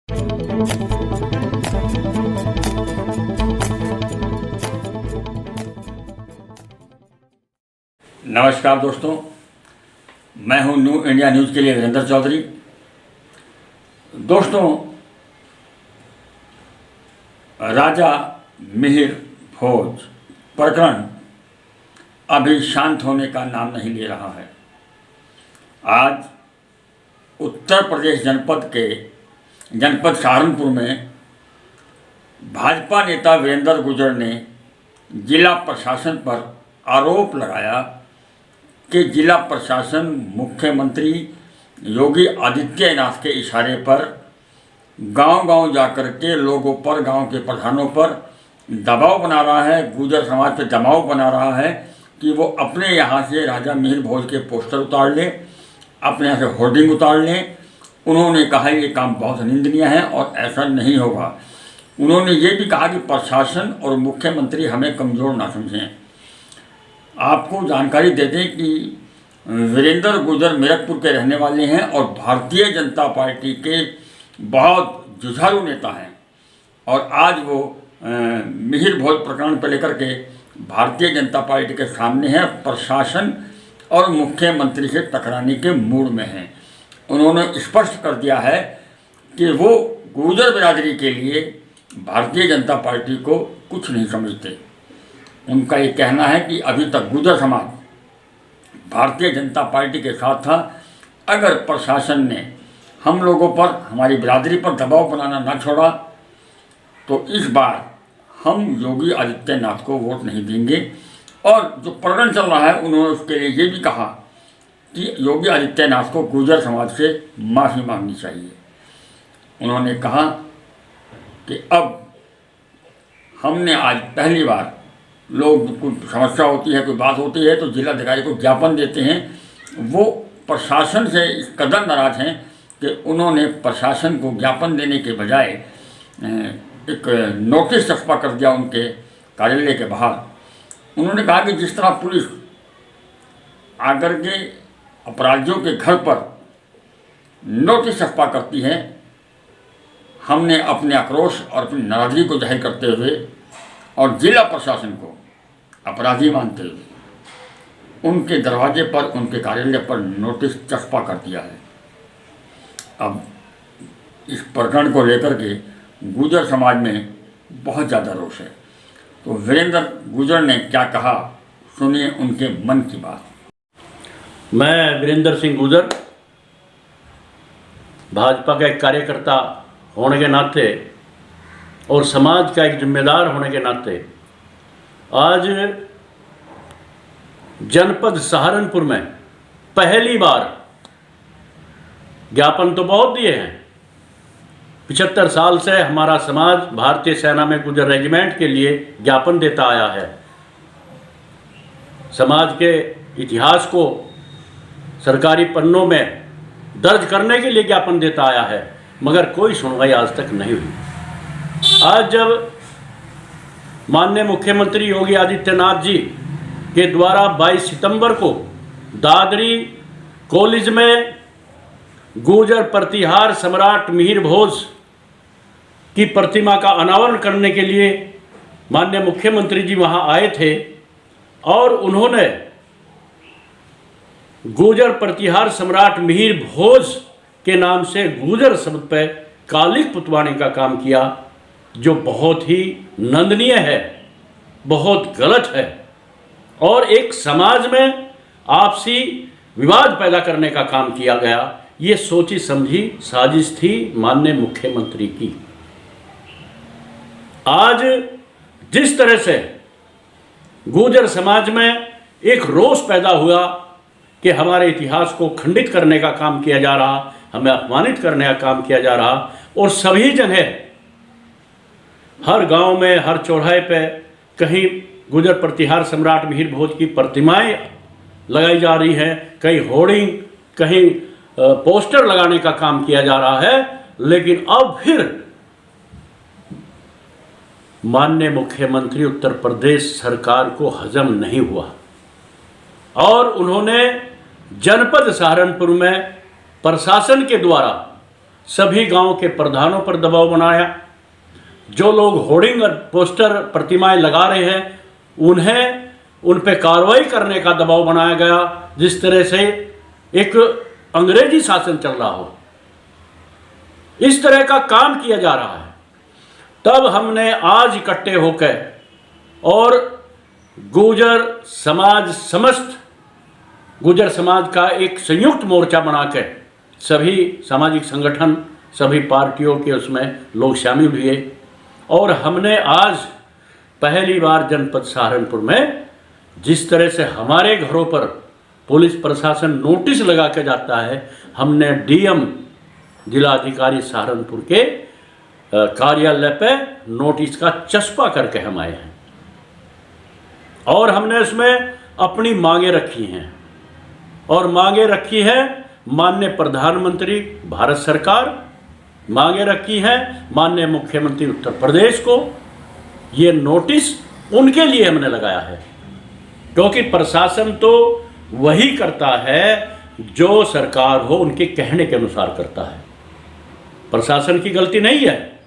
नमस्कार दोस्तों, मैं हूं न्यू इंडिया न्यूज़ के लिए वीरेंद्र चौधरी। दोस्तों, राजा मिहिर भोज प्रकरण अभी शांत होने का नाम नहीं ले रहा है। आज उत्तर प्रदेश जनपद सहारनपुर में भाजपा नेता वीरेंद्र गुर्जर ने जिला प्रशासन पर आरोप लगाया कि जिला प्रशासन मुख्यमंत्री योगी आदित्यनाथ के इशारे पर गांव-गांव जाकर के लोगों पर, गांव के प्रधानों पर दबाव बना रहा है, गुर्जर समाज पर दबाव बना रहा है कि वो अपने यहाँ से राजा मिहिर भोज के पोस्टर उतार लें, अपने यहाँ से होर्डिंग उतार लें। उन्होंने कहा ये काम बहुत निंदनीय है और ऐसा नहीं होगा। उन्होंने ये भी कहा कि प्रशासन और मुख्यमंत्री हमें कमज़ोर ना समझें। आपको जानकारी दे दें कि वीरेंद्र गुर्जर मेरठपुर के रहने वाले हैं और भारतीय जनता पार्टी के बहुत जुझारू नेता हैं और आज वो मिहिर भोज प्रकरण को लेकर के भारतीय जनता पार्टी के सामने है, प्रशासन और मुख्यमंत्री से टकराने के मूड में हैं। उन्होंने स्पष्ट कर दिया है कि वो गुर्जर बिरादरी के लिए भारतीय जनता पार्टी को कुछ नहीं समझते। उनका ये कहना है कि अभी तक गुर्जर समाज भारतीय जनता पार्टी के साथ था। अगर प्रशासन ने हम लोगों पर, हमारी बिरादरी पर दबाव बनाना ना छोड़ा तो इस बार हम योगी आदित्यनाथ को वोट नहीं देंगे। और जो प्रकरण चल रहा है, उन्होंने उसके लिए ये भी कहा कि योगी आदित्यनाथ को गुर्जर समाज से माफ़ी मांगनी चाहिए। उन्होंने कहा कि अब हमने आज पहली बार, लोग कोई समस्या होती है, कोई बात होती है तो जिलाधिकारी को ज्ञापन देते हैं। वो प्रशासन से इस कदर नाराज हैं कि उन्होंने प्रशासन को ज्ञापन देने के बजाय एक नोटिस छपा कर दिया उनके कार्यालय के बाहर। उन्होंने कहा कि जिस तरह पुलिस आकर के अपराधियों के घर पर नोटिस छपा करती है, हमने अपने आक्रोश और अपनी नाराज़गी को जाहिर करते हुए और जिला प्रशासन को अपराधी मानते हुए उनके दरवाजे पर, उनके कार्यालय पर नोटिस चस्पा कर दिया है। अब इस प्रकरण को लेकर के गुर्जर समाज में बहुत ज़्यादा रोष है। तो वीरेंद्र गुर्जर ने क्या कहा, सुनिए उनके मन की बात। मैं वीरेंद्र सिंह गुर्जर, भाजपा का एक कार्यकर्ता होने के नाते और समाज का एक जिम्मेदार होने के नाते आज जनपद सहारनपुर में पहली बार, ज्ञापन तो बहुत दिए हैं, 75 साल से हमारा समाज भारतीय सेना में गुर्जर रेजिमेंट के लिए ज्ञापन देता आया है। समाज के इतिहास को सरकारी पन्नों में दर्ज करने के लिए ज्ञापन देता आया है, मगर कोई सुनवाई आज तक नहीं हुई। आज जब माननीय मुख्यमंत्री योगी आदित्यनाथ जी के द्वारा 22 सितंबर को दादरी कॉलेज में गुर्जर प्रतिहार सम्राट मिहिर भोज की प्रतिमा का अनावरण करने के लिए माननीय मुख्यमंत्री जी वहां आए थे और उन्होंने गुर्जर प्रतिहार सम्राट मिहिर भोज के नाम से गुर्जर शब्द पर कालिक पुतवाने का काम किया, जो बहुत ही निंदनीय है, बहुत गलत है और एक समाज में आपसी विवाद पैदा करने का काम किया गया। ये सोची समझी साजिश थी माननीय मुख्यमंत्री की। आज जिस तरह से गुर्जर समाज में एक रोष पैदा हुआ कि हमारे इतिहास को खंडित करने का काम किया जा रहा, हमें अपमानित करने का काम किया जा रहा और सभी जगह, हर गांव में, हर चौराहे पे कहीं गुर्जर प्रतिहार सम्राट मिहिर भोज की प्रतिमाएं लगाई जा रही हैं, कहीं होर्डिंग, कहीं पोस्टर लगाने का काम किया जा रहा है। लेकिन अब फिर माननीय मुख्यमंत्री उत्तर प्रदेश सरकार को हजम नहीं हुआ और उन्होंने जनपद सहारनपुर में प्रशासन के द्वारा सभी गांव के प्रधानों पर दबाव बनाया। जो लोग होर्डिंग और पोस्टर प्रतिमाएं लगा रहे हैं उन पे कार्रवाई करने का दबाव बनाया गया, जिस तरह से एक अंग्रेजी शासन चल रहा हो। इस तरह का काम किया जा रहा है। तब हमने आज इकट्ठे होकर और गुर्जर समाज, समस्त गुर्जर समाज का एक संयुक्त मोर्चा बनाकर सभी सामाजिक संगठन, सभी पार्टियों के उसमें लोग शामिल हुए और हमने आज पहली बार जनपद सहारनपुर में जिस तरह से हमारे घरों पर पुलिस प्रशासन नोटिस लगा के जाता है, हमने डीएम जिलाधिकारी सहारनपुर के कार्यालय पे नोटिस का चस्पा करके हम आए हैं और हमने उसमें अपनी मांगे रखी हैं और मांगे रखी है माननीय प्रधानमंत्री भारत सरकार, मांगे रखी है माननीय मुख्यमंत्री उत्तर प्रदेश को। ये नोटिस उनके लिए हमने लगाया है, क्योंकि प्रशासन तो वही करता है जो सरकार हो उनके कहने के अनुसार करता है। प्रशासन की गलती नहीं है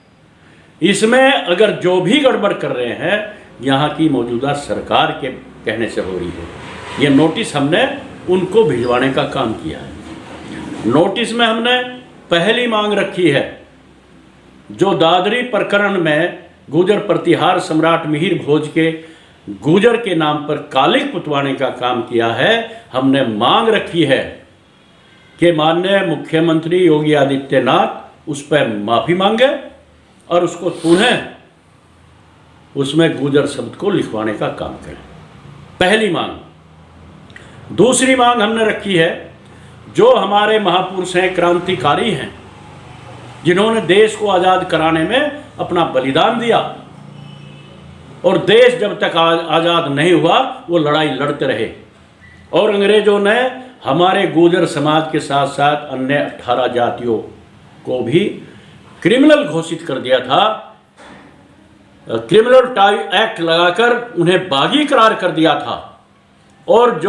इसमें। अगर जो भी गड़बड़ कर रहे हैं यहाँ की मौजूदा सरकार के कहने से हो रही है। ये नोटिस हमने उनको भिजवाने का काम किया है। नोटिस में हमने पहली मांग रखी है, जो दादरी प्रकरण में गुर्जर प्रतिहार सम्राट मिहिर भोज के गुर्जर के नाम पर कालिक पुतवाने का काम किया है। हमने मांग रखी है कि माननीय मुख्यमंत्री योगी आदित्यनाथ उस पर माफ़ी मांगे और उसको पुनः उसमें गुर्जर शब्द को लिखवाने का काम करें। पहली मांग। दूसरी मांग हमने रखी है, जो हमारे महापुरुष हैं, क्रांतिकारी हैं, जिन्होंने देश को आज़ाद कराने में अपना बलिदान दिया और देश जब तक आज़ाद नहीं हुआ वो लड़ाई लड़ते रहे और अंग्रेज़ों ने हमारे गुर्जर समाज के साथ साथ अन्य 18 जातियों को भी क्रिमिनल घोषित कर दिया था। क्रिमिनल टाइप एक्ट लगाकर उन्हें बागी करार कर दिया था और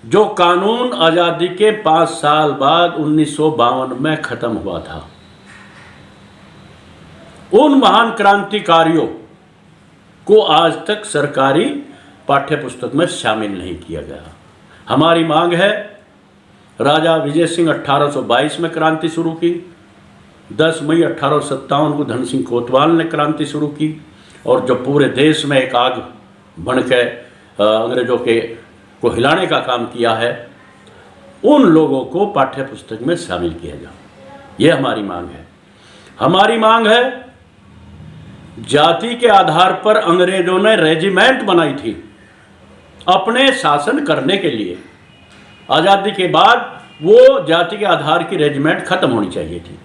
जो कानून आज़ादी के 5 साल बाद 1952 में ख़त्म हुआ था, उन महान क्रांतिकारियों को आज तक सरकारी पाठ्य पुस्तक में शामिल नहीं किया गया। हमारी मांग है, राजा विजय सिंह 1822 में क्रांति शुरू की, 10 मई 1857 को धन सिंह कोतवाल ने क्रांति शुरू की और जो पूरे देश में एक आग बन के अंग्रेज़ों को हिलाने का काम किया है, उन लोगों को पाठ्य पुस्तक में शामिल किया जाए। ये हमारी मांग है। हमारी मांग है, जाति के आधार पर अंग्रेज़ों ने रेजिमेंट बनाई थी अपने शासन करने के लिए। आज़ादी के बाद वो जाति के आधार की रेजिमेंट खत्म होनी चाहिए थी।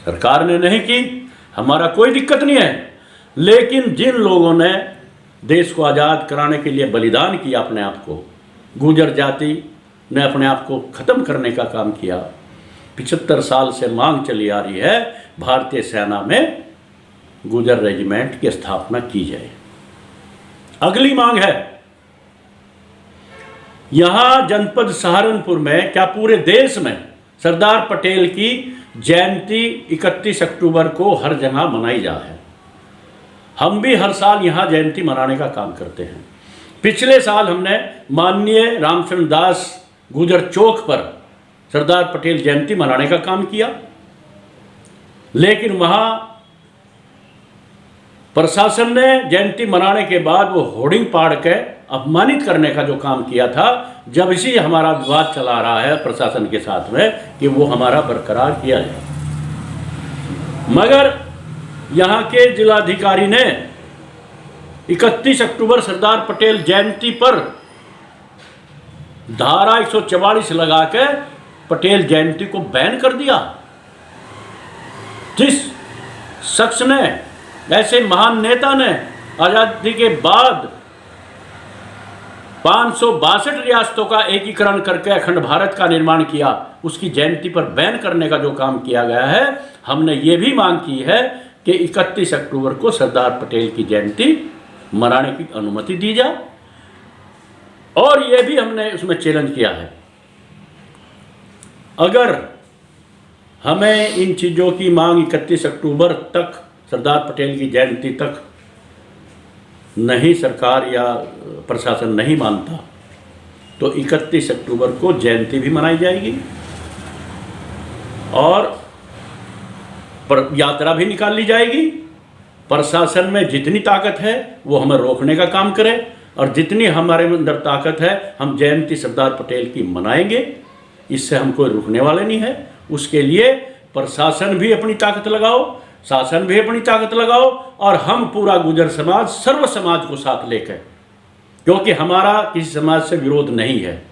सरकार ने नहीं की, हमारा कोई दिक्कत नहीं है, लेकिन जिन लोगों ने देश को आज़ाद कराने के लिए बलिदान किया, अपने आप को, गुर्जर जाति ने अपने आप को ख़त्म करने का काम किया। 75 साल से मांग चली आ रही है, भारतीय सेना में गुर्जर रेजिमेंट की स्थापना की जाए। अगली मांग है, यहाँ जनपद सहारनपुर में, क्या पूरे देश में, सरदार पटेल की जयंती 31 अक्टूबर को हर जगह मनाई जा है। हम भी हर साल यहाँ जयंती मनाने का काम करते हैं। पिछले साल हमने माननीय रामचंद्र दास गुर्जर चौक पर सरदार पटेल जयंती मनाने का काम किया, लेकिन वहाँ प्रशासन ने जयंती मनाने के बाद वो होर्डिंग पाड़ के अपमानित करने का जो काम किया था, जब इसी हमारा विवाद चला रहा है प्रशासन के साथ में कि वो हमारा बरकरार किया जाए। मगर यहाँ के जिलाधिकारी ने 31 अक्टूबर सरदार पटेल जयंती पर धारा 144 लगा के पटेल जयंती को बैन कर दिया। जिस शख्स ने, ऐसे महान नेता ने आज़ादी के बाद 562 रियासतों का एकीकरण करके अखंड भारत का निर्माण किया, उसकी जयंती पर बैन करने का जो काम किया गया है, हमने ये भी मांग की है कि 31 अक्टूबर को सरदार पटेल की जयंती मनाने की अनुमति दी जाए। और ये भी हमने उसमें चैलेंज किया है अगर हमें इन चीज़ों की मांग 31 अक्टूबर तक, सरदार पटेल की जयंती तक नहीं सरकार या प्रशासन नहीं मानता, तो 31 अक्टूबर को जयंती भी मनाई जाएगी और यात्रा भी निकाल ली जाएगी। प्रशासन में जितनी ताकत है वो हमें रोकने का काम करे और जितनी हमारे अंदर ताकत है हम जयंती सरदार पटेल की मनाएंगे। इससे हम कोई रुकने वाले नहीं है। उसके लिए प्रशासन भी अपनी ताकत लगाओ, शासन भी अपनी ताकत लगाओ और हम पूरा गुर्जर समाज, सर्व समाज को साथ लेकर, क्योंकि हमारा किसी समाज से विरोध नहीं है।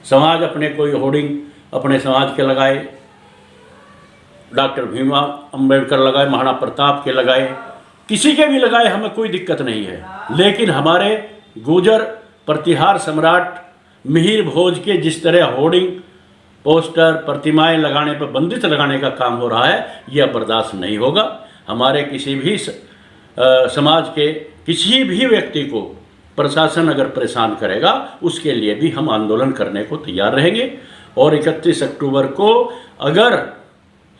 समाज अपने कोई होर्डिंग अपने समाज के लगाए, डॉक्टर भीमराव अंबेडकर लगाए, महाराणा प्रताप के लगाए, किसी के भी लगाए, हमें कोई दिक्कत नहीं है। लेकिन हमारे गुर्जर प्रतिहार सम्राट मिहिर भोज के जिस तरह होर्डिंग, पोस्टर, प्रतिमाएं लगाने पर बंदिश लगाने का काम हो रहा है, यह बर्दाश्त नहीं होगा। हमारे किसी भी समाज के किसी भी व्यक्ति को प्रशासन अगर परेशान करेगा, उसके लिए भी हम आंदोलन करने को तैयार रहेंगे। और 31 अक्टूबर को अगर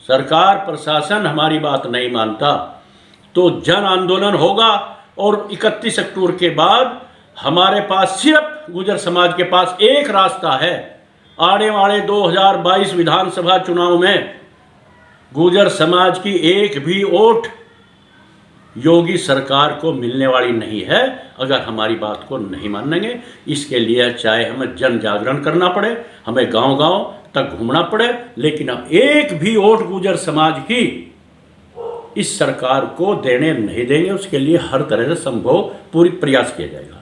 सरकार प्रशासन हमारी बात नहीं मानता तो जन आंदोलन होगा और 31 अक्टूबर के बाद हमारे पास सिर्फ गुर्जर समाज के पास एक रास्ता है। आने वाले 2022 विधानसभा चुनाव में गुर्जर समाज की एक भी वोट योगी सरकार को मिलने वाली नहीं है अगर हमारी बात को नहीं मानेंगे। इसके लिए चाहे हमें जन जागरण करना पड़े, हमें गांव-गांव तक घूमना पड़े, लेकिन हम एक भी वोट गुर्जर समाज की इस सरकार को देने नहीं देंगे। उसके लिए हर तरह से संभव पूरी प्रयास किया जाएगा।